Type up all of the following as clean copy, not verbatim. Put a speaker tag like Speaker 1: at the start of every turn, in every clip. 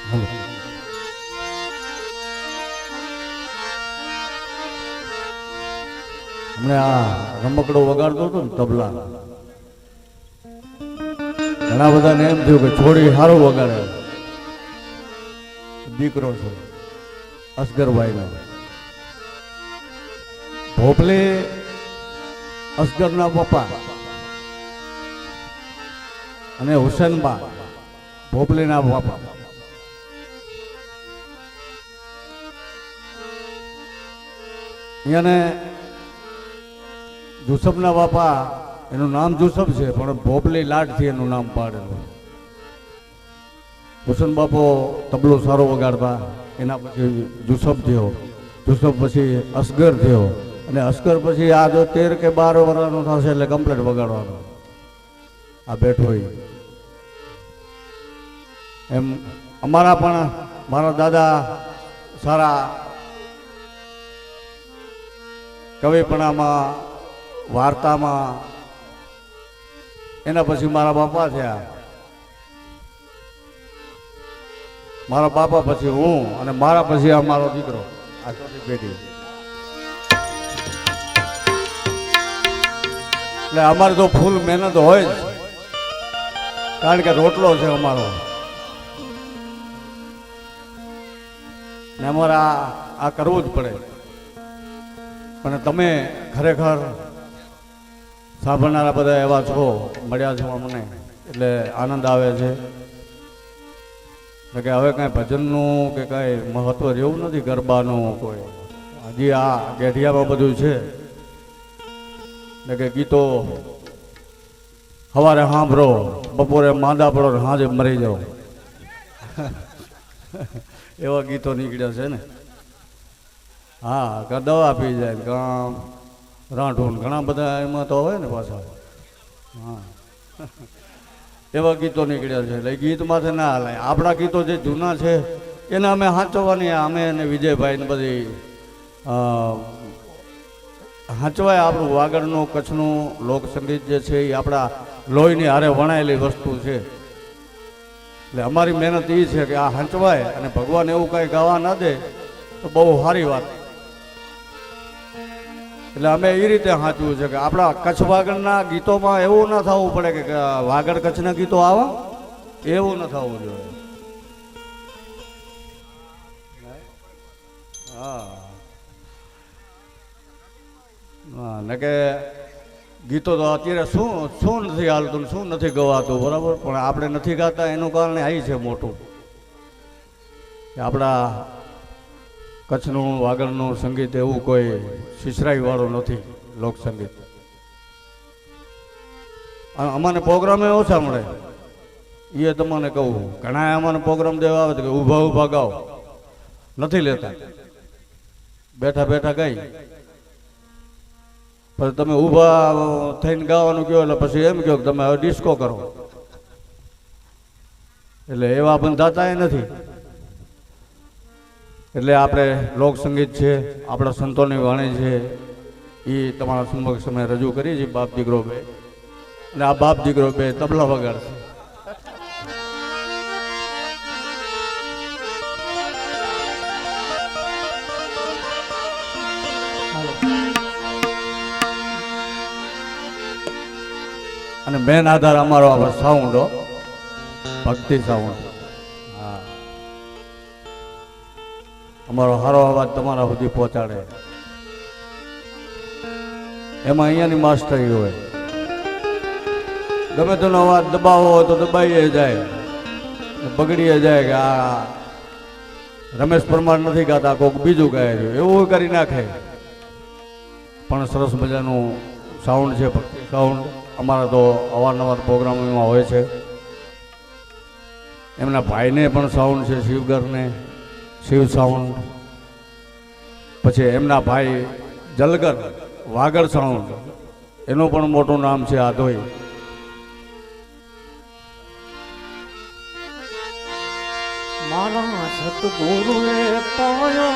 Speaker 1: હાલો. હમણે આ રમકડો વગાડતો હતો ને તબલા, ઘણા બધાને એમ થયું કે છોડી સારું વગાડે. દીકરો છે અસગરભાઈ નો. ભોપલે અસગરના પપ્પા અને હુસેનબા ભોપલેના બાપા. અહીંયાને જુસફના બાપા, એનું નામ જુસફ છે પણ ભોપલી લાટથી એનું નામ પાડેલું. હુસેન બાપો તબલો સારો વગાડતા, એના પછી જુસફ થયો, જુસફ પછી અસગર થયો, અને અસગર પછી આ જો 13 કે 12 વર્ષનો થશે એટલે કમ્પ્લીટ વગાડવાનો. આ બેઠો એમ અમારા પણ મારા દાદા સારા કવિપણામાં, વાર્તામાં, એના પછી મારા બાપા થયા, મારા બાપા પછી હું, અને મારા પછી આ મારો દીકરો, આ ચોથી પેઢી. એટલે અમારે તો ફૂલ મહેનત હોય જ, કારણ કે રોટલો છે અમારો. ને અમારે આ કરવું જ પડે. પણ તમે ખરેખર સાંભળનારા બધા એવા છો, મળ્યા છો મને, એટલે આનંદ આવે છે. કે હવે કાંઈ ભજનનું કે કાંઈ મહત્વ રહેવું નથી, ગરબાનું કોઈ. હજી આ ગેઢિયામાં બધું છે કે ગીતો સવારે સાંભળો, બપોરે માંદા પડો, સાંજે મરી જાઓ, એવા ગીતો નીકળ્યા છે ને. હા, દવા પી જાય, કામ રાંઠું, ઘણા બધા એમાં તો હોય ને પાછા. હા, એવા ગીતો નીકળ્યા છે. એટલે ગીતમાંથી ના હાલે. આપણા ગીતો જે જૂના છે એને અમે સાચવવાની, અમે અને વિજયભાઈ ને બધી સાચવાય. આપણું વાગડનું, કચ્છનું લોકસંગીત જે છે એ આપણા લોહીની હારે વણાયેલી વસ્તુ છે. એટલે અમારી મહેનત એ છે કે આ સાચવાય, અને ભગવાન એવું કાંઈ ગાવા ના દે તો બહુ સારી વાત. એટલે અમે એ રીતે સાચવું છે કે આપણા કચ્છ વાગડના ગીતોમાં એવું ના થવું પડે કે વાગડ કચ્છના ગીતો આવા, એવું ન થવું જોઈએ. હા, ને કે ગીતો તો અત્યારે શું નથી હાલતું, શું નથી ગવાતું, બરાબર. પણ આપણે નથી ગાતા એનું કારણ આ છે મોટું, કે આપણા કચ્છનું વાગડનું સંગીત એવું કોઈ શિશરાઈ વાળું નથી, લોકસંગીત. અમને પ્રોગ્રામે ઓછા મળે, એ તમને કહું. ઘણા અમને પ્રોગ્રામ દેવા આવે કે ઊભા ઊભા ગાઓ, નથી લેતા, બેઠા બેઠા ગાઈ. પછી તમે ઊભા થઈને ગાવાનું કહો એટલે પછી એમ કહો કે તમે હવે ડિસ્કો કરો. એટલે એવા બંધાતા નથી. એટલે આપણે લોકસંગીત છે, આપણા સંતોની વાણી છે, એ તમારા સમક્ષ અમે રજૂ કરીએ છીએ, બાપ દીકરો બે. અને આ બાપ દીકરો બે તબલા વગાડશે. અને મેન આધાર અમારો આ સાઉન્ડ, ભક્તિ સાઉન્ડ. હા, અમારો સારો અવાજ તમારા સુધી પહોંચાડે, એમાં અહીંયાની માસ્ટરી હોય. ગમે તેનો અવાજ દબાવો હોય તો દબાઈએ જાય, બગડીએ જાય કે આ રમેશ પરમાર નથી ગાતા, કોઈક બીજું ગાય છે, એવું કરી નાખે. પણ સરસ મજાનું સાઉન્ડ છે, ભક્તિ સાઉન્ડ. અમારા તો અવારનવાર પ્રોગ્રામોમાં હોય છે. એમના ભાઈને પણ સાઉન્ડ છે, શિવગરને, શિવ સાઉન્ડ. પછી એમના ભાઈ જલગર વાગડ સાઉન્ડ, એનું પણ મોટું નામ છે આધોઈ.
Speaker 2: મારા સતગુરુએ પાયો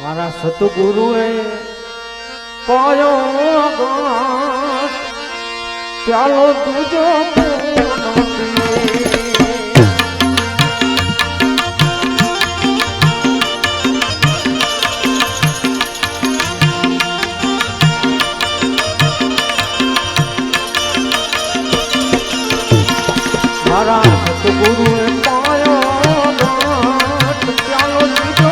Speaker 2: મારા સતગુરુએ પાયો ગાંઠ ચાલો તુજો મારા સતગુરુએ પાયો ગાંઠ ચાલો તુજો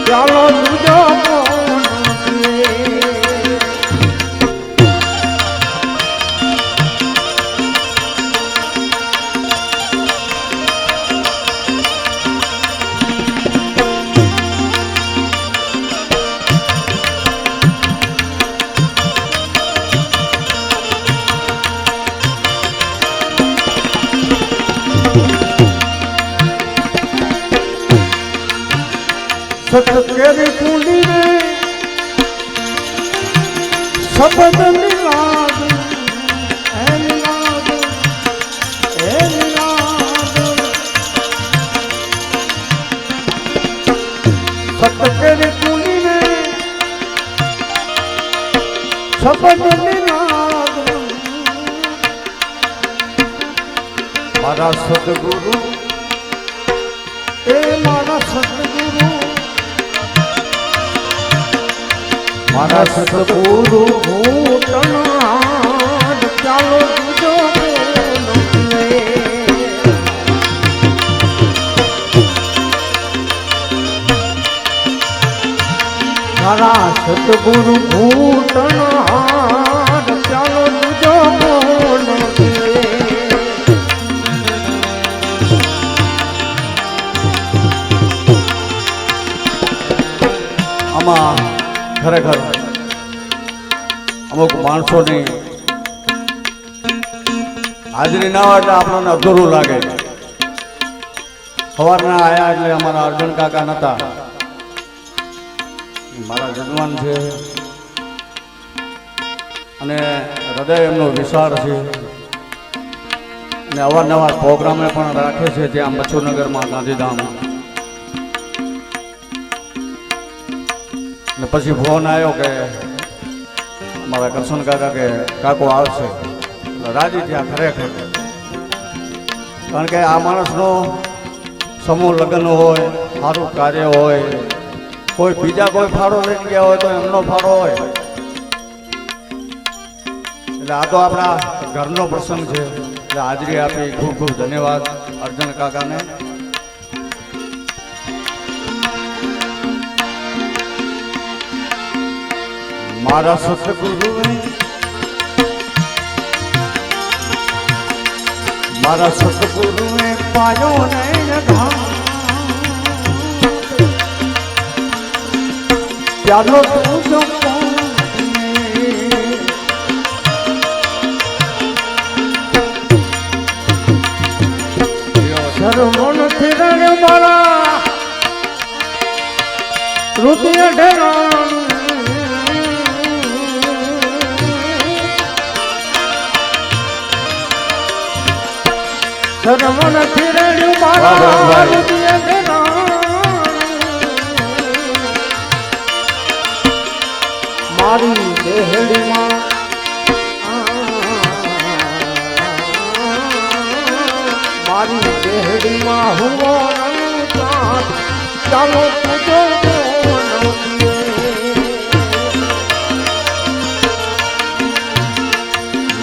Speaker 2: ચાલો તુજો સત કેરી કુંડી રે શબ્દ મિલાદ હે મિલાદ હે મિલાદ સત કેરી કુંડી રે શબ્દ મિલાદ મારા સદગુરુ એ મારા સદગુરુ મારા સતગુરુ ભૂતનાથ ચાલો તુજો મારા સતગુરુ ભૂતનાથ ચાલો તુજો
Speaker 1: આમાં ખરેખર અમુક માણસોની હાજરી ના હોય એટલે આપણને અધૂરું લાગે. સવારના આયા એટલે અમારા અર્જુન કાકા નહોતા, મારા જજમાન છે અને હૃદય એમનું વિશાળ છે અને અવારનવાર પ્રોગ્રામે પણ રાખે છે ત્યાં મચ્છુનગરમાં ગાંધીધામ. ને પછી ફોન આવ્યો કે મારા કરશન કાકા કે કાકો આવશે, રાજી થયા ખરેખર. કારણ કે આ માણસનો સમૂહ લગ્ન હોય, સારું કાર્ય હોય, કોઈ બીજા કોઈ ફાળો લઈ ગયા હોય તો એમનો ફાળો હોય, એટલે આ તો આપણા ઘરનો પ્રસંગ છે. એટલે હાજરી આપી ખૂબ ખૂબ ધન્યવાદ અર્જુન કાકાને. મારા સતગુરુએ મારા સતગુરુએ પાયો ને ચાલો તુજો
Speaker 2: શરમોન ફિરણે મારા રુદિય ઢેરાણ શરમોન ફિરણે મારા રુદિય ઢેરાણ મારી દેહડીમાં મારી દેહડીમાં હુઓ રંગાત ચાલો તુજો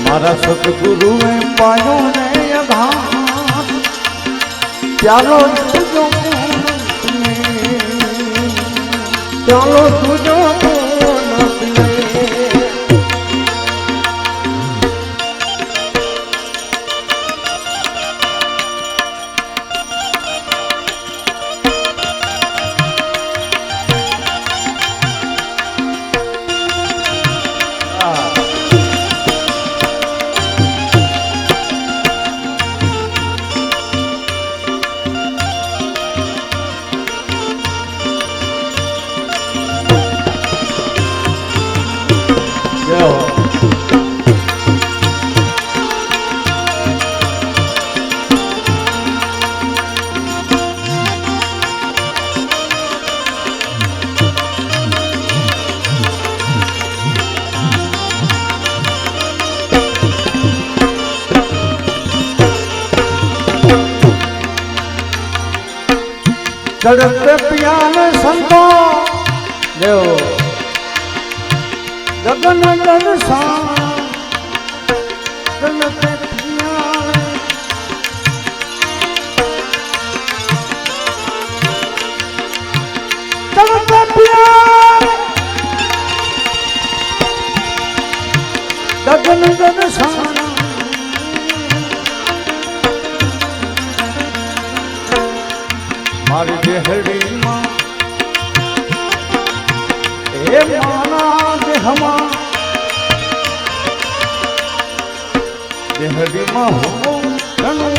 Speaker 1: મારા સતગુરુએ પાયો ને અઘાત ચાલો તુજો
Speaker 2: ચાલો તુજો જગત પિયાન સંતો
Speaker 1: દેવ
Speaker 2: ગગન દર્શન જગત પિયાન જગત પિયાન ગગન દર્શન
Speaker 1: મારી દેહડીમાં
Speaker 2: એ માના દેહમાં
Speaker 1: દેહડીમાં હું
Speaker 2: ઘણું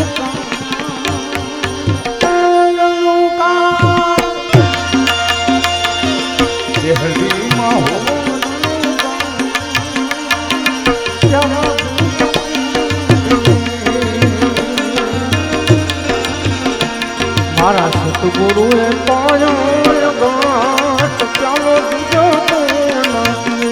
Speaker 2: કામ
Speaker 1: દેહડીમાં હું
Speaker 2: મારા સતગુરુએ પાયો ગાંઠ ચાલો બીજો તો નથી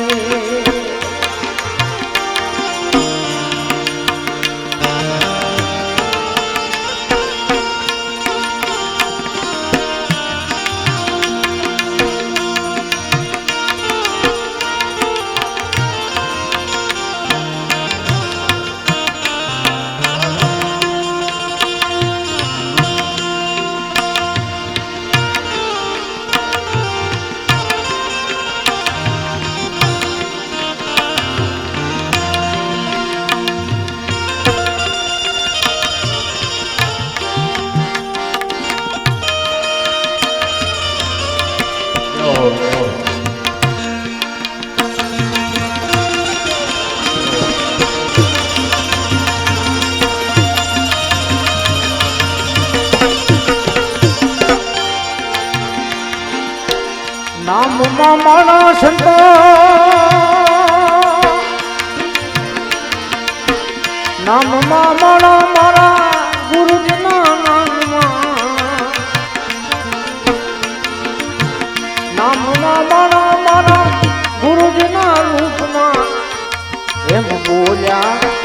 Speaker 2: નામમાં મારા સંતો નામમાં મારા ગુરુજીના નામમાં મારા ગુરુજીના રૂપમાં એમ બોલ્યા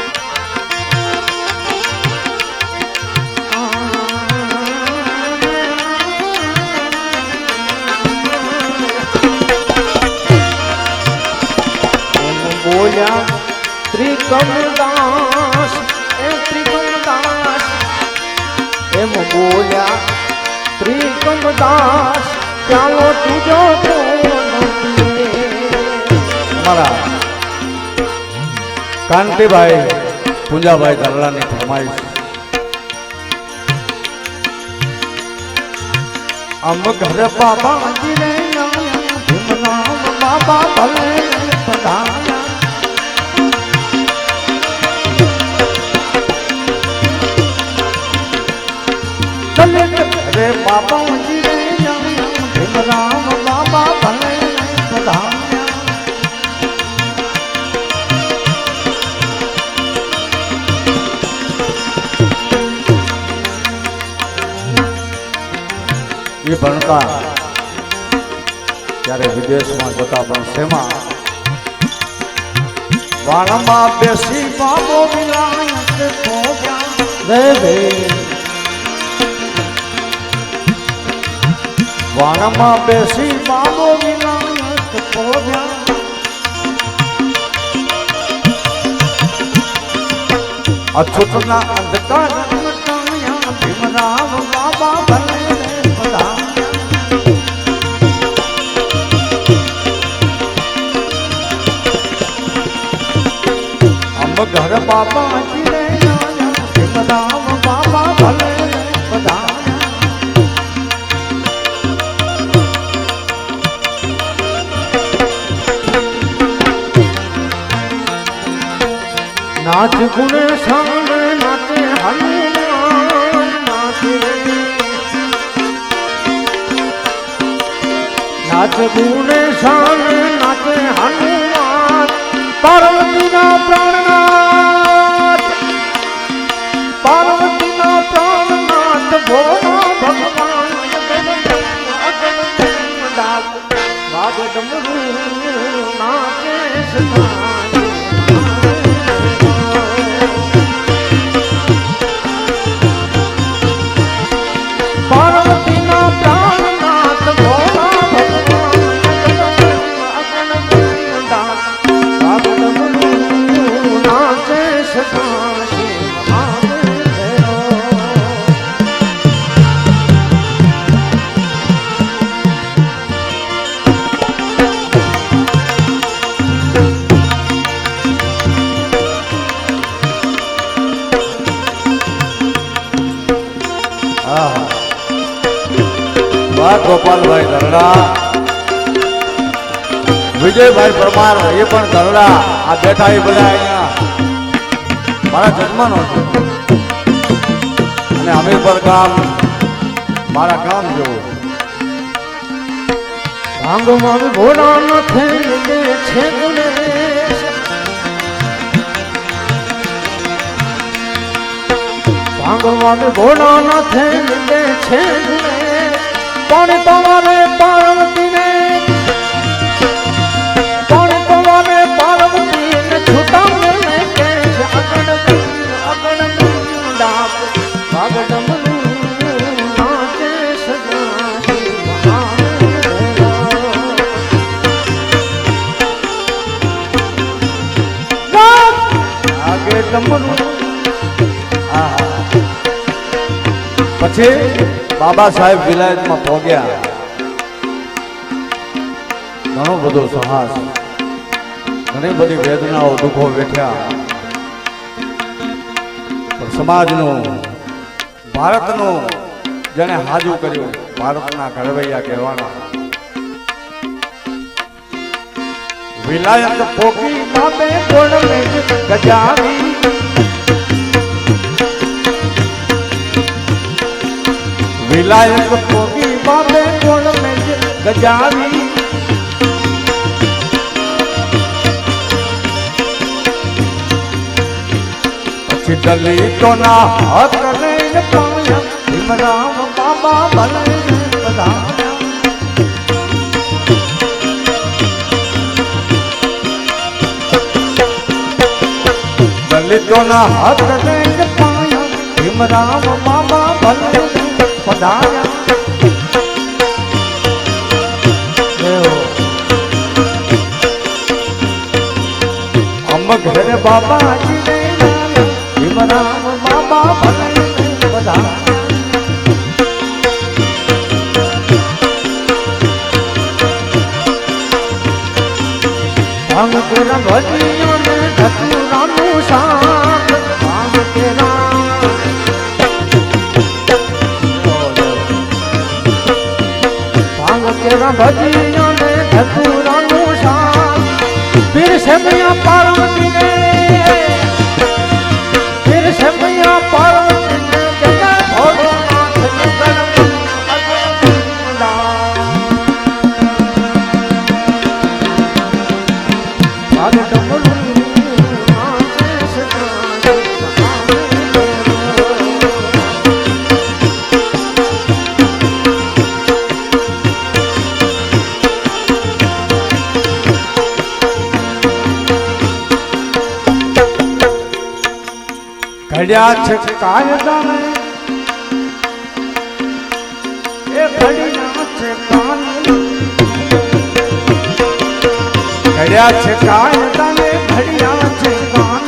Speaker 2: બોલ્યા ત્રિકમદાસ એ ત્રિકમદાસ એમ બોલ્યા ત્રિકમદાસ ચાલો તુજો તો
Speaker 1: મારા કાંતિભાઈ પૂંજાભાઈ ગરલાની ફરમાઈશ
Speaker 2: અમ ઘર બાબાજી રે ભીમનામ બાબા ભલે પ્રધાન રે બાબાજી રે ભીમરામ બાબા ભલે પ્રધાન
Speaker 1: એ ભણતા ત્યારે વિદેશમાં જતા પણ શેમાં વાણમાં બેસી
Speaker 2: બાબો વિલાયત ભોગ્યા રે
Speaker 1: વાણમાં બેસી
Speaker 2: બાબો વિલાયત ભોગ્યા
Speaker 1: અછૂતના અંધકાર
Speaker 2: મટાયા ભીમરામ બાબા ભલે પ્રધાન
Speaker 1: અમ ઘર
Speaker 2: બાબાજી રે ભીમરામ બાબા ભલે પ્રધાન નાચ ગુણે સામે નાચે હનુમાન નાચે નાચ ગુણે સામે નાચે હનુમાન પાર્વતીના પ્રાણનાથ પાર્વતીના પ્રાણનાથ ભોળા ભગવાન વાગ ડમરૂ નાચે સદાય પાર્વતીના પ્રાણ
Speaker 1: હા વાહ ગોપાલભાઈ ધરડા, વિજયભાઈ પરમાર એ પણ ધરડા, આ બેઠા એ બધા અહીંયા મારા જન્મનો છે અને અમીરપર ગામ મારા ગામ જેવું.
Speaker 2: ભાંગમાં ભોળા નથી છે ગુણેશ, ભાંગમાં ભોળા નથી છે ગુણેશ, પણ તમારે પાર્વતીને છૂટા મેળને કે છે અગણ અગણ ડાક ભાગ ડમરું નાચે સદાશિવ
Speaker 1: આગે ડમરું. પછી બાબા સાહેબ વિલાયતમાં પહોંચ્યા, ઘણો બધો સાહસ, ઘણી બધી વેદનાઓ દુઃખો વેઠ્યા, પણ સમાજનું ભારતનું જેને હાજુ કર્યું, ભારતના ઘડવૈયા કહેવાના. વિલાયત પોકી
Speaker 2: બાબે ગોળ મેં ગજાવી,
Speaker 1: વિલાયત
Speaker 2: પોકી બાબે ગોળ મેં ગજાવી,
Speaker 1: પછી દલિતોના હક
Speaker 2: લઈને પાયા ભીમરાવ બાબા ભલે બધાયા.
Speaker 1: દલિતોના હક
Speaker 2: લઈને પાયા ભીમરાવ બાબા ભલે બધાયા.
Speaker 1: અમ ઘરે બાબાજી
Speaker 2: ભીમરાવ બાબા ભલે બધાયા. ભાંગ તેરા ભજીયો ને ધતુરાનું શાક, ભાંગ તેરા ભજીયો ને ધતુરાનું શાક, પીર છે મૈયા પાર્વતીને, પીર છે મૈયા પાર્વતીને જગા ભોળોનાથ ભાગ ડમરું નાચે
Speaker 1: ઘડ્યા છે
Speaker 2: કાયદાને એ ઘડીના છે કાન,
Speaker 1: ઘડ્યા છે
Speaker 2: કાયદાને ઘડિયા છે કાન,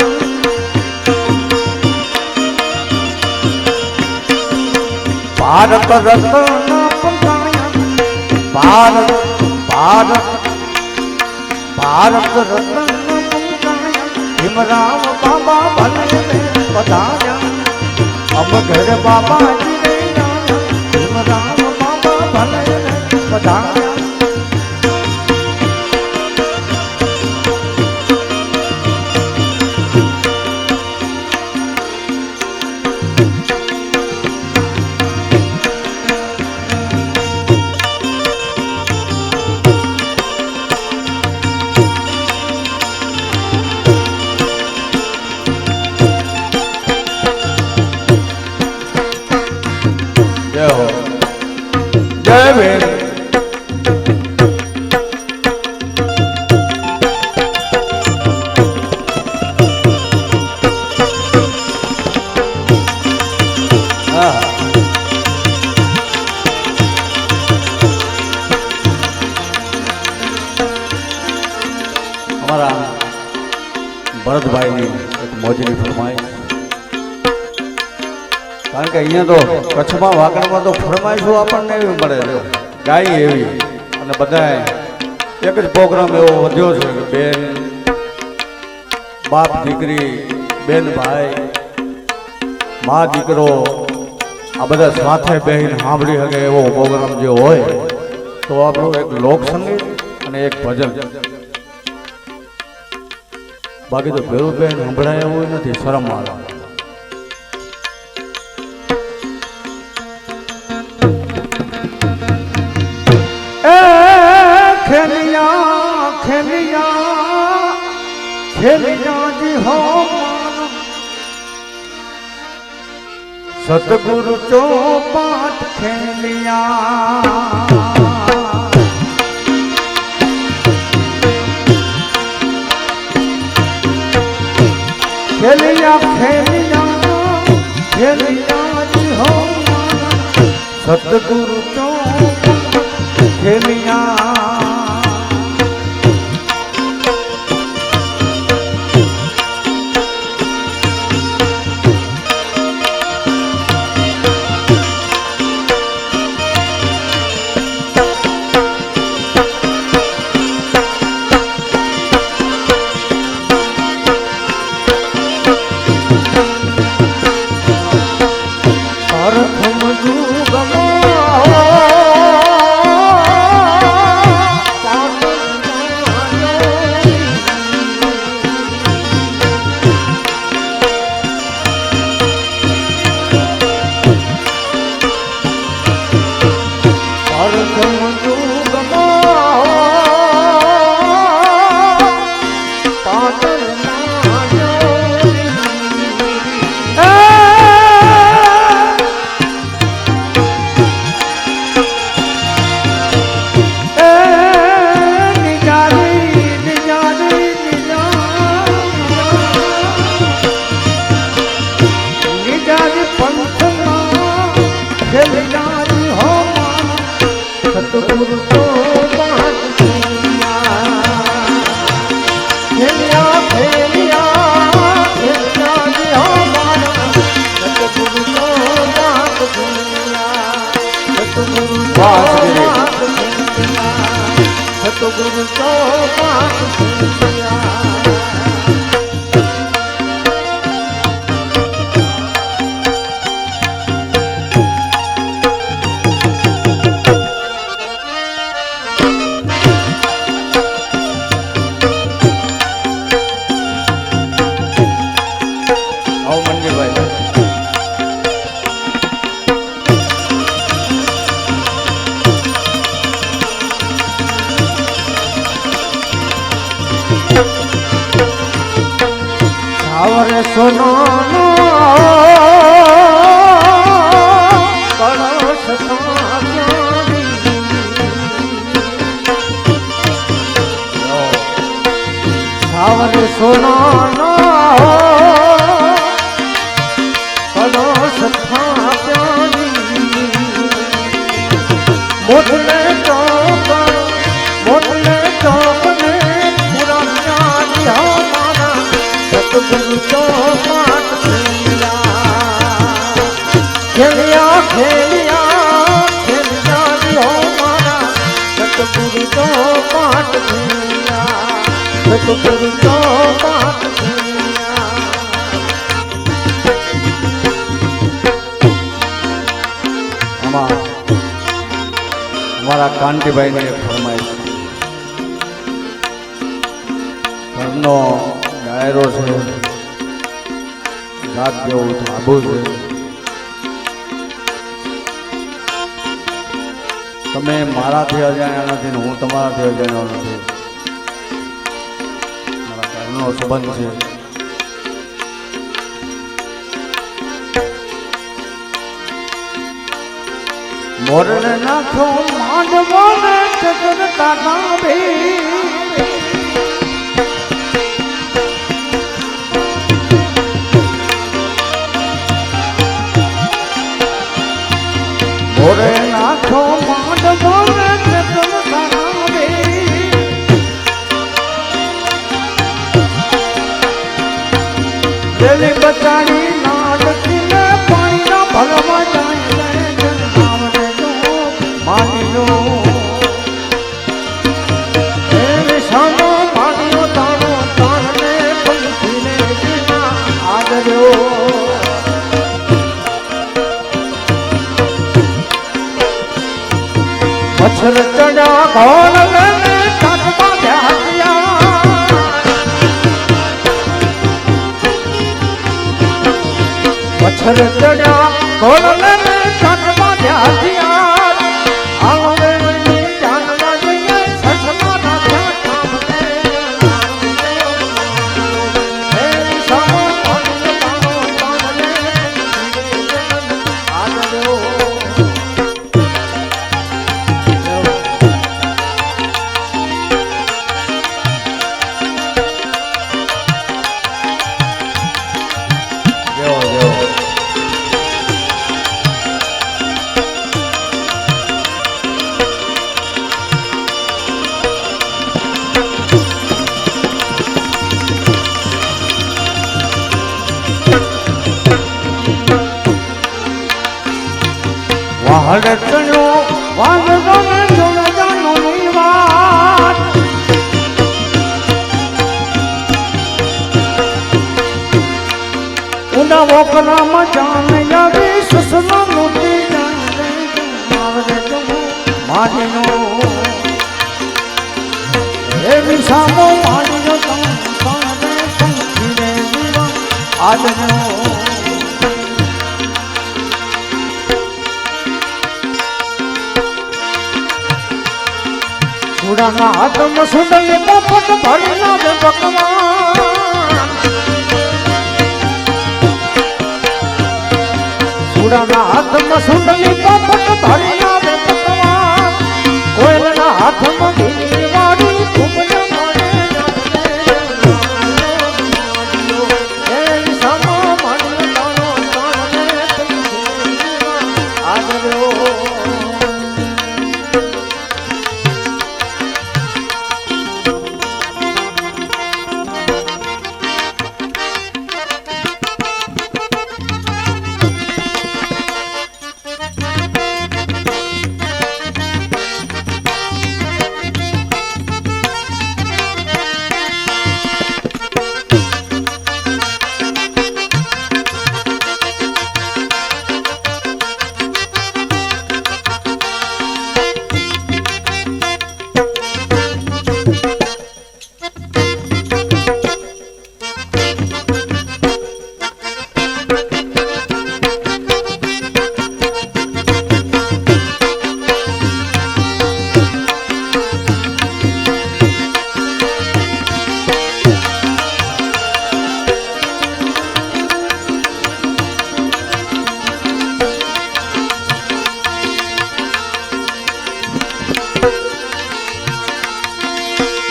Speaker 1: ભારત રત્ન ભારત ભારત ભારત રત્ન
Speaker 2: ભીમરાવ બાબા ભલે બધાયા.
Speaker 1: અમ ઘર
Speaker 2: બાબાજી ભીમરાવ બાબા ભલે બધાયા.
Speaker 1: જય હો જય ભીમ. અમારા ભરતભાઈની એક મોજની ફરમાઈશ, કારણ કે અહીંયા તો કચ્છમાં વાગડમાં તો ફરમાઈશો આપણને એવી મળે છે, ગાય એવી, અને બધાય એક જ પ્રોગ્રામ એવો વધ્યો છે કે બેન બાપ દીકરી, બેન ભાઈ, મા દીકરો, આ બધા સાથે બેહીને સાંભળી શકે એવો પ્રોગ્રામ જે હોય તો આપણું એક લોકસંગીત અને એક ભજન, બાકી તો ભેરું બેન સંભળાય એવું નથી, શરમ આવે.
Speaker 2: ખેલિયા ખેલિયા ખેલિયા જી હો સતગુરુ ચોપાટ ખેલિયા ખેલિયા ખેલિયા ખેલિયા જી હો સતગુરુ ચોપાટ ખેલિયા સતગુરુ ચોપાટ આવરે સોનો કળશ આવરે સોનો કળશ મોટલે ચોપ મોટલે ચોપ ને પુરા સતગુરુ ચોપાટ ખેલિયા ખેલિયા ખેલિયા જી હો મારા સતગુરુ ચોપાટ ખેલિયા સતગુરુ ચોપાટ ખેલિયા.
Speaker 1: આમાં અમારા કાંતિભાઈને એક ફરમાઈશ, ઘરનો ડાયરો છે, રાત જેવું ધાબુ છે, તમે મારાથી અજાણ્યા નથી ને હું તમારાથી અજાણ્યો નથી, મારા ઘરનો સંબંધ છે.
Speaker 2: મોરને નાખો માંડવો ને જગન તાના ભી મોરે નાખો માંડવો ને જગન તાના ભી દેલી બચાડી નાડતી ને પાણીના ભગવા જાય માનીનો એ વિશાનો માન્યો તારો તારને પંખીને જીના આદર્યો મચ્છર ચડ્યા ઘોલ લઈને કાટમાં ધ્યાયા મચ્છર ચડ્યા ઘોલ લઈને કાટમાં ધ્યાયા આવે જાનવા જઈએ સસમા રાખ્યા કામને હે સમો હડકણો વાંધો ને જોડે જાનો ની વાત ઉના વોકનામાં જાન આવી સસના મોટી જાને મારે જમો મારીનો એ વિસામો મારીનો તારે પંખીને દીવા આજનો સુડાના હાથમાં સુંદરી પોપટ ભરી લાવે ભગવાન સુડાના હાથમાં સુંદરી પોપટ ભરી લાવે ભગવાન કોયલના હાથમાં બીજી વાળી ખૂબ મળે એ સમો મળે તારો આદર્યો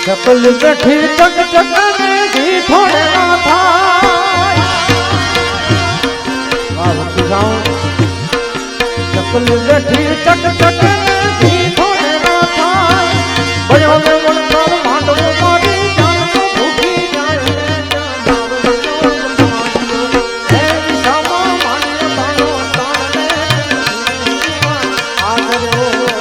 Speaker 2: ચકલ બેઠી ચક ચકને ઘી થોડે ના થાય ચકલ બેઠી ચક ચકને ઘી થોડે ના થાય ભયો ને વણકર માંડવો મારી જાન તો ભૂખી જાય હે વિસામા માન્ય તારો તારે આદર્યો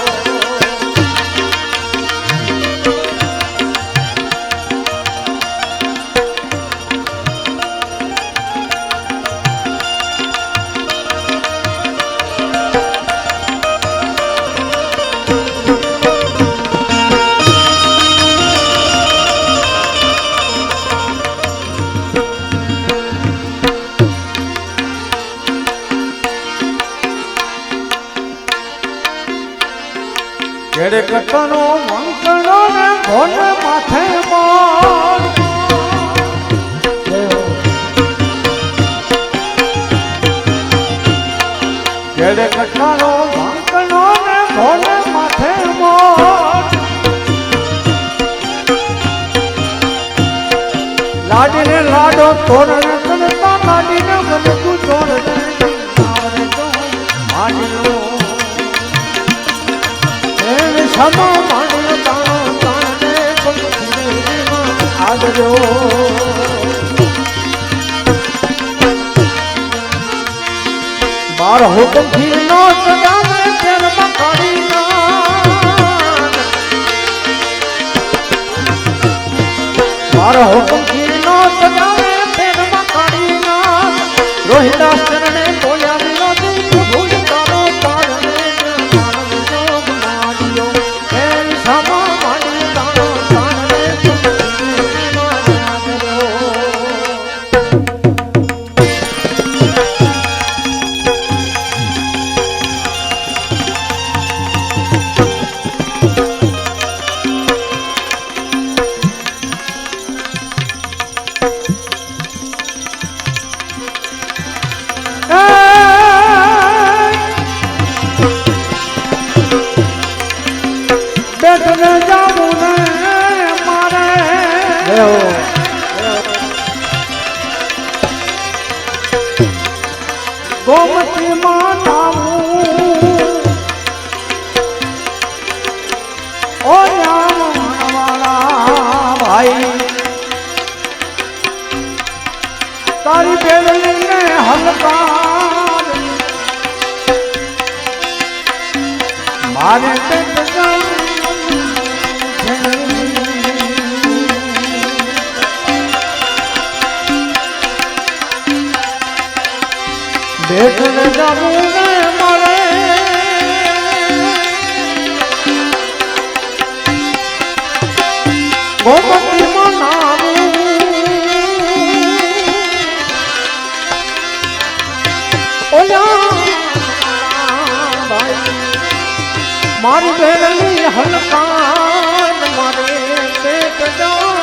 Speaker 2: કેડે કટનો મંકણો ને ઘોને માથે મોર કેડે કટનો મંકણો ને ઘોને માથે મોર લાડીને લાડો તોરણ કરતા લાડીને મને તું છોડ દે આવરે તો માડીનો સમો માણ્યો તારો તાણે પંખીને આદર્યો બાર હુકમથી નો સદામે ફેરમાં કાઢી બાર હુકમથી નો સદામે ફેરમાં કાઢી રોહિદાસ ચરણે બોલ્યા વિનોદી ભૂલ તારો તારણે માનવ જોગ માડ્યો બેટને જાવું ને મારે ગોમતીમાં નાવું ઓ વાળા ભાઈ તારી બેલને હલકાર મારે બેટ બેટને જાવું ને મારે ગોમતીમાં નાવું ઓલા મારી બેલની હલકાર મારે પેટ જાવું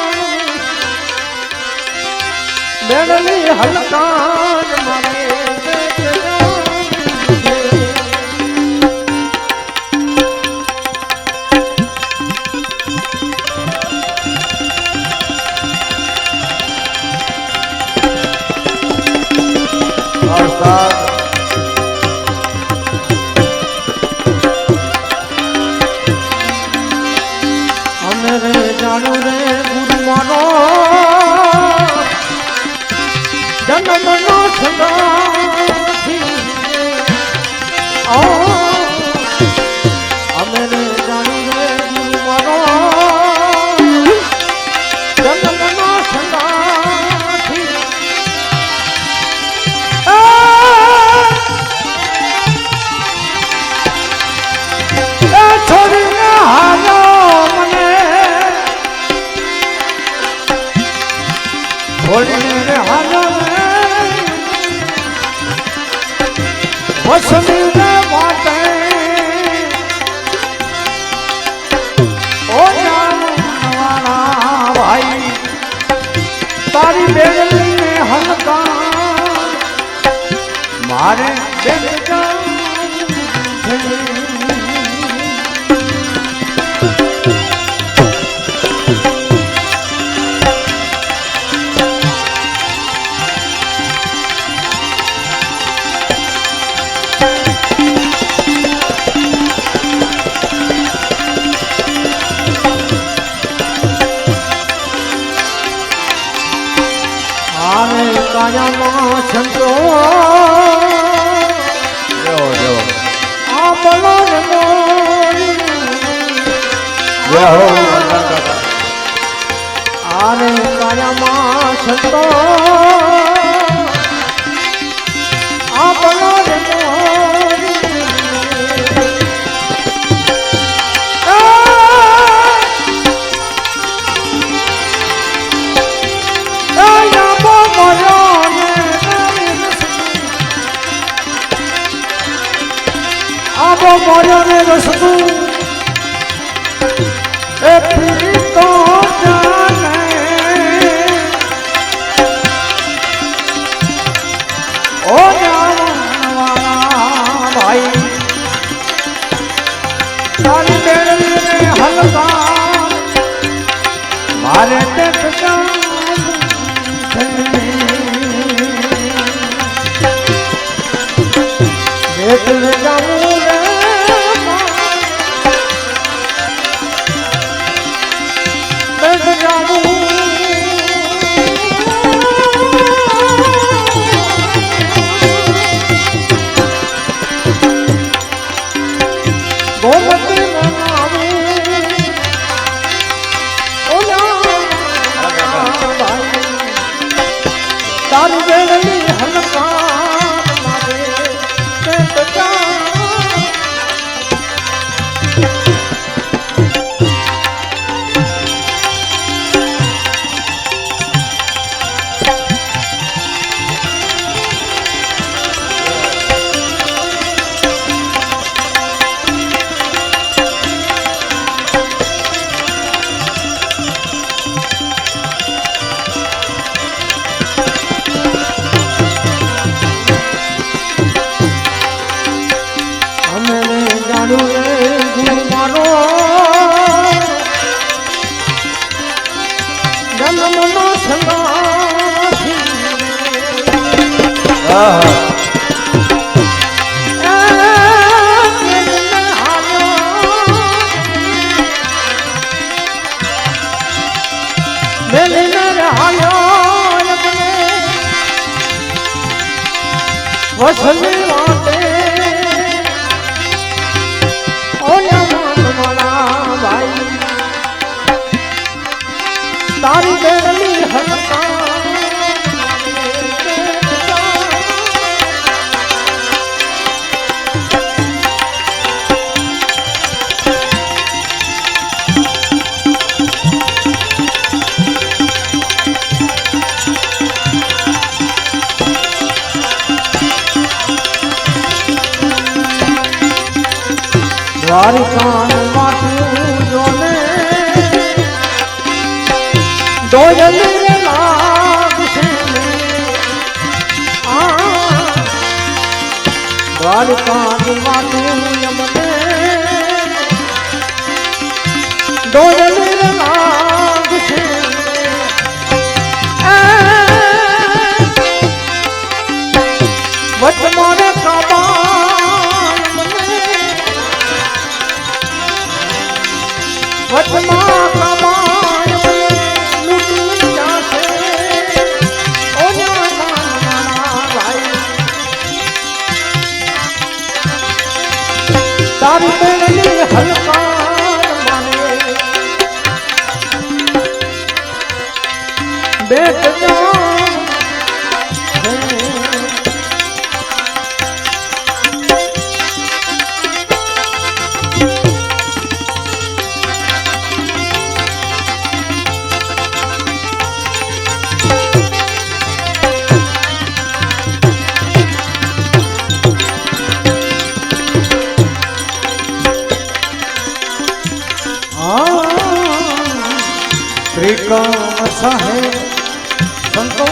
Speaker 2: બેલની હલકાર મારે પેટ જાવું અમે રે જાણો રે ગુરુ મારો જન્મનો સદાથી અમે રે જાણો રે ગુરુ મારો જન્મનો સદાથી છોડીને હાલો છોડીને હાલો વસમીને વાટે ઓ વાળા ભાઈ તારી બેલને હલકાર મારે બેલ કાયામાં સંતો આ બોલો ને આરે કાયામાં સંતો આ બોલો ને આબો મોર્યો ને રસતું એ પ્રીતો જાને ઓ વાળા ભાઈ તારી બેલને હલકાર મારે પેટ એટલે જાવું રે બેટ જાવું ગોમતી મનાવું ઓલા તારી બેલની હલકાર મારે પેટ જાવું જાણું રે ગુરુ મારો જન્મનો સંગાથી
Speaker 1: આહા.
Speaker 2: વસલી વાટે ઓલા માનવાલા ભાઈ તારી બેડલી હલકા દ્વારિકાનું માથું જોને દોયલી લાગશે દ્વારિકાનું માથું યમને દોયલી લાગશે વચમાં કાબા વચમાં કમાય લૂટી જાશે ઓલા માનવાલા ભાઈ તારી બેડલી હલકા માને બેટ જા
Speaker 1: ત્રિકમ સાહેબ
Speaker 2: સંતો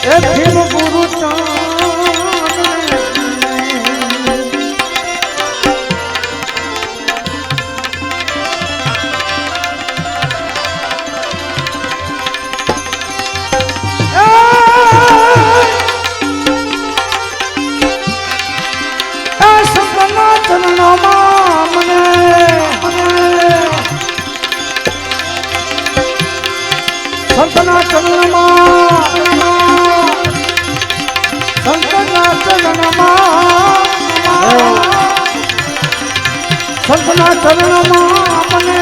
Speaker 2: એ ભીમ ગુરુ સંતના ચરણમાં સંતના ચરણમાં મને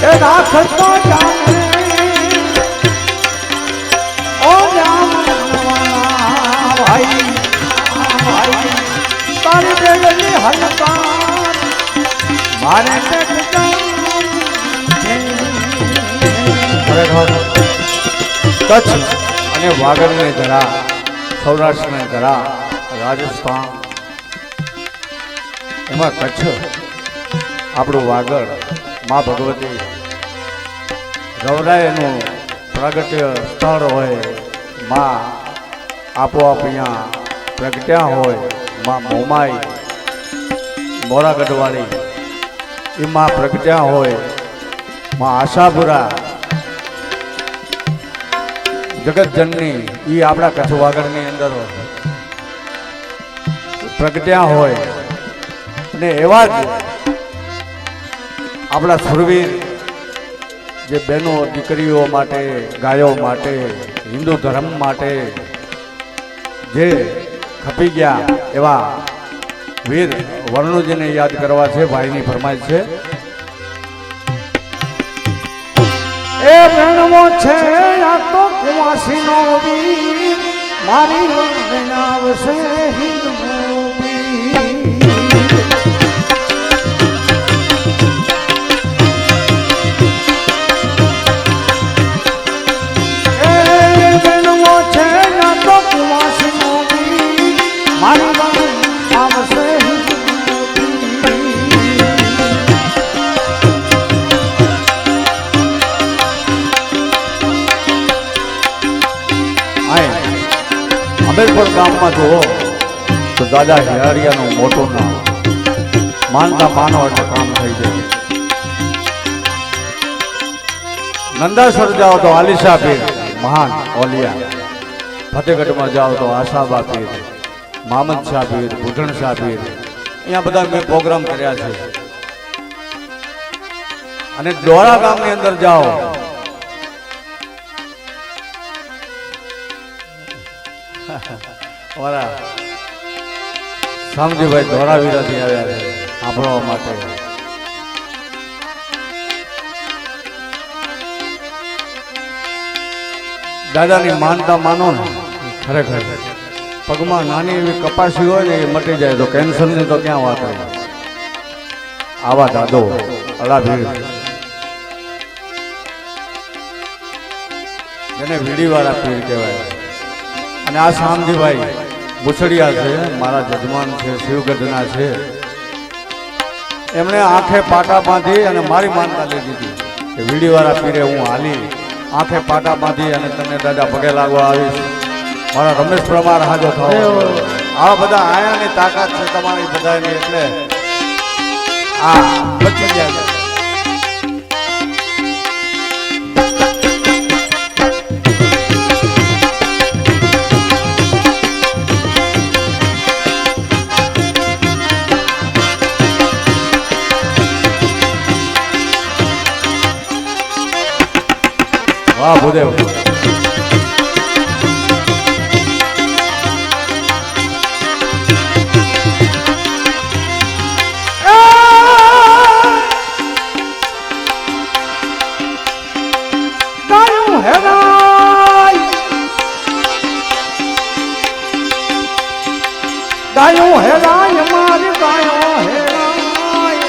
Speaker 2: એ રાખતો જાને ઓ જામવાલા ભાઈ ભાઈ તારી બેડલી હલકા મારે
Speaker 1: ખરેખર કચ્છ અને વાગડની ધરા, સૌરાષ્ટ્રની ધરા, રાજસ્થાન એમાં કચ્છ આપણું વાગડ મા ભગવતી રવરાયનું પ્રાગટ્ય સ્થળ હોય, માં આપોઆપ અહીંયા પ્રગટ્યા હોય, માં મોમાઈ મોરાગઢવાળી એ માં પ્રગટ્યા હોય, માં આશાપુરા જગતજનની એ આપણા કચ્છ વાગડની અંદર પ્રગટ્યા હોય અને એવા જ આપણા સુરવીર જે બહેનો દીકરીઓ માટે, ગાયો માટે, હિન્દુ ધર્મ માટે જે ખપી ગયા એવા વીર વર્ણુજીને યાદ કરવા છે. ભાઈની ફરમાઈશ છે.
Speaker 2: એ ભણવો છે આ તો કુવાસીનો વીર મારી બનાવશે હિન્દુ
Speaker 1: અંબેડકર ગામમાં જુઓ તો દાદા હિરારિયાનું મોટું નામ માનતા માનો એટલે કામ થઈ જાય. નંદાસર જાઓ તો આલિશા પીર મહાન ઓલિયા, ફતેહગઢમાં જાઓ તો આશાબા પીર, મામદ શાહ પીર, બુઢણ શાહ પીર, અહીંયા બધા મેં પ્રોગ્રામ કર્યા છે. અને ડોળા ગામની અંદર જાઓ વારા શામજીભાઈ ધોળાવીરાથી આવ્યા છે સાંભળવા માટે. દાદાની માનતા માનો ને ખરેખર પગમાં નાની એવી કપાસી હોય ને એ મટી જાય તો કેન્સરની તો ક્યાં વાત હોય. આવા દાદો અલા ભીડ જેને વીડીવાળા પીર કહેવાય. અને આ શામજીભાઈ મુછડિયા છે, મારા જજમાન છે, શિવગઢના છે. એમણે આંખે પાટા બાંધી અને મારી માનતા લઈ દીધી કે વીડીવાળા પીરે હું હાલી આંખે પાટા બાંધી અને તમને દાદા પગે લાગવા આવીશ. મારા રમેશ પ્રમાણ હાજો થાવ. આ બધા આયાની તાકાત છે તમારી બધાની, એટલે આ બચી જાય. વાહ ભૂદેવ.
Speaker 2: ગાયો હેરાય મારી ગાયો હેરાય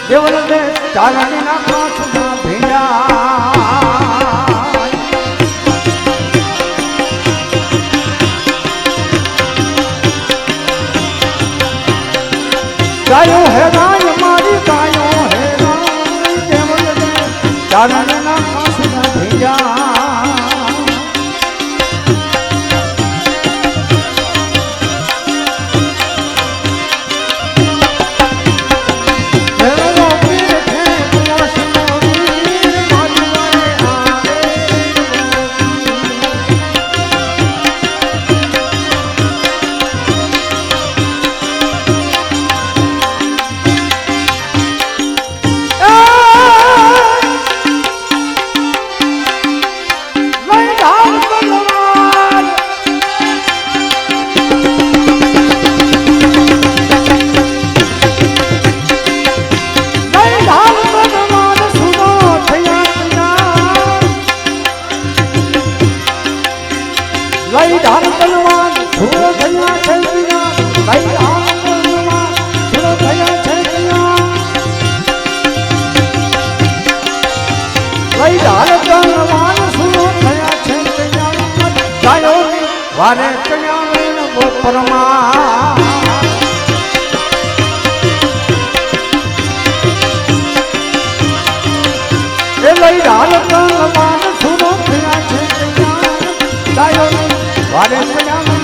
Speaker 2: દેવલ દે ચારણી ના કાચમાં ભીંડા ગાયો હેરાય મારી ગાયો હેરાય દેવલ દે ચારણી ના કાચમાં ભીંડા લઈ ધાર તલવાર સુરો થયા છે પિયા લઈ ધાર તલવાર સુરો થયા છે પિયા લઈ ધાર તલવાર સુરો થયા છે પિયા ગાયો વારે કન્યા ગોપરમાં એ લઈ ધાર તલવાર સુરો થયા છે પિયા ગાયો વારે કન્યા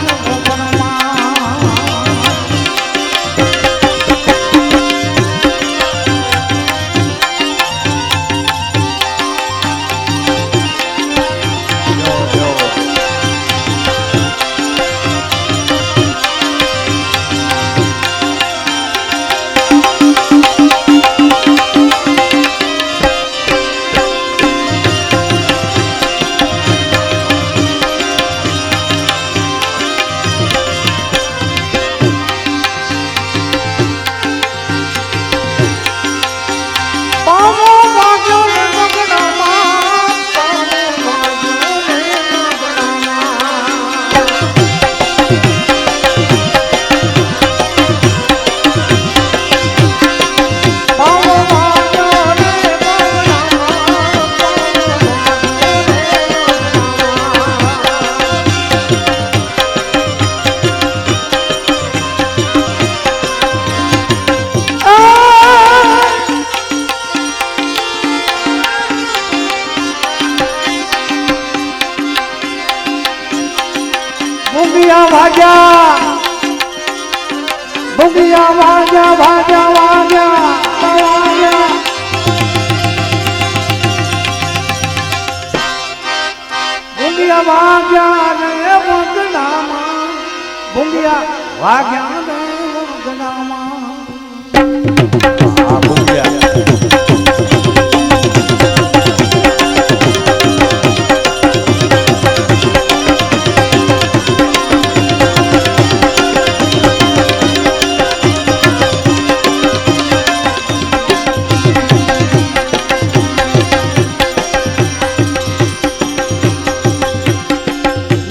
Speaker 2: વાગ્યા ભૂંગિયા વાગ્યા વાગ્યા વાગ્યા વાગ્યા ભૂંગિયા વાગ્યા ને વંદનામાં ભૂંગિયા વાગ્યા ને વંદનામાં
Speaker 1: આ ભૂખ્યા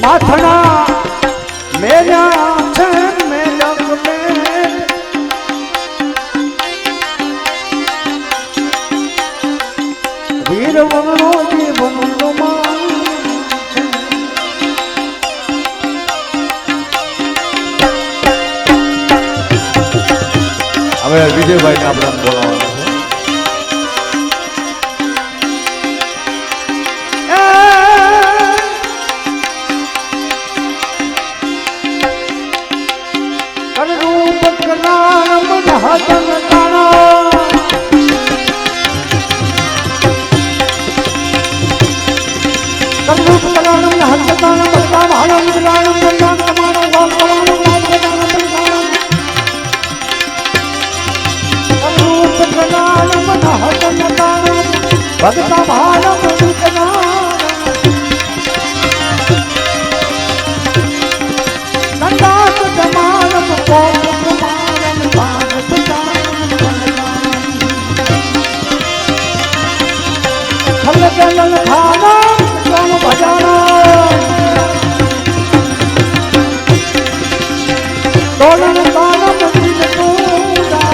Speaker 2: માથણા મેલ્યા છે મેલક મે વીર વગણો જીવનનો માન છે.
Speaker 1: હવે વિજયભાઈ ને આપણે બોલાવવાના છે.
Speaker 2: કનરૂપ કનામ નહતન તાણા કનરૂપ કનામ નહતન તાણા બતા ભાલમ દિલાણમ બંધાન તમારો ગોલ કલાણમ ગોલ કનામ બંધાન કનરૂપ કનામ નહતન તાણા ભગતા ભાલમ દિલાણમ કંડાત જમાનમ કોમ કુમારમ ભાગત જાનમ ખલ ગલન ખાના જન ભજાના તોલન તાનમ દિલ તોડા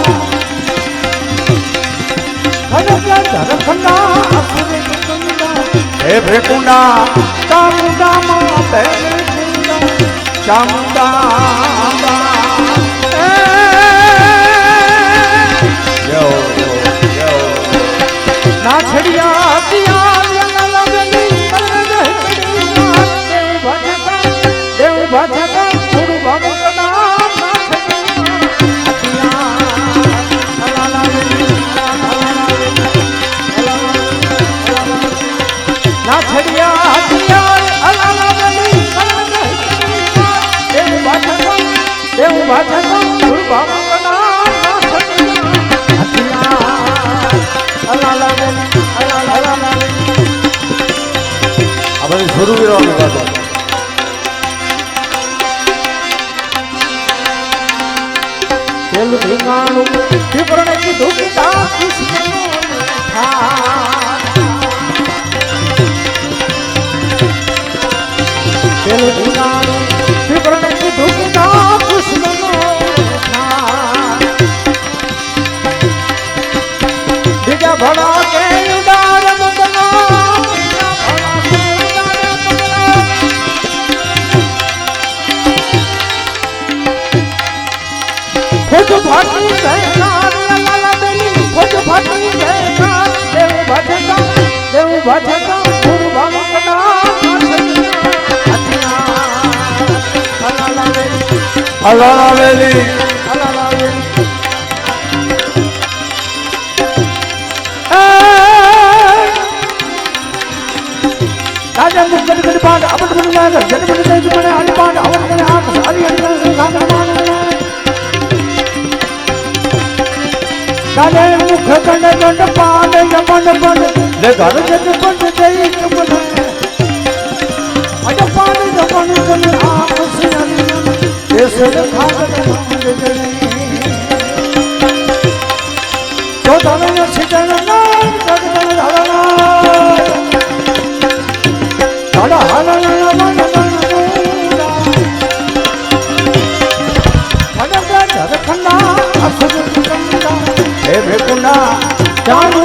Speaker 2: ખડક ધરખંડા અસુર કંડા
Speaker 1: હે ભેકુંડા
Speaker 2: ચામુંડા માં બેઠ
Speaker 1: ચામુંડા જય
Speaker 2: ના છડિયા પિયા લગની દેવ ભજતા ગુરુ ભગતના ના છડિયા પિયા અલાલની દેવ ભજતા ગુરુ ભગતના
Speaker 1: આ બધી સુરવીરોની વાતો
Speaker 2: પેલું ઢીંગાણું પીપળને કીધું કે તા કૃષ્ણનો થાન. પેલું ઢીંગાણું પીપળને કીધું કે તા કૃષ્ણનો થાન. બીજા ભણા કે ઉદાર મંગલા બીજા ભણા કે ઉદાર મંગલા ખુદ ભાટી બેકાર લાલા બેલી ખુદ ભાટી બેકાર દેવ ભજતા ગુરુ ભગતના
Speaker 1: અલાલા વેલી
Speaker 2: રાજા મુકદ ગડ પાડ અબડ બન લાગ જન બન દે મને આલી પાડ આવડ મને આંખ સારી અંદર સાગર માન કાલે મુખ કંડ કંડ પાડ યમન બન લે ઘર જગ બન જઈ કમન અજ પાડ જપન જન આંખ સારી દેશ ખાગત માંગ જને તો તને છિજન ના જગદન ધરણા હલા હલા મન મન ખંડા અસુર કંડા
Speaker 1: હે ભેકુંડા
Speaker 2: ચાલુ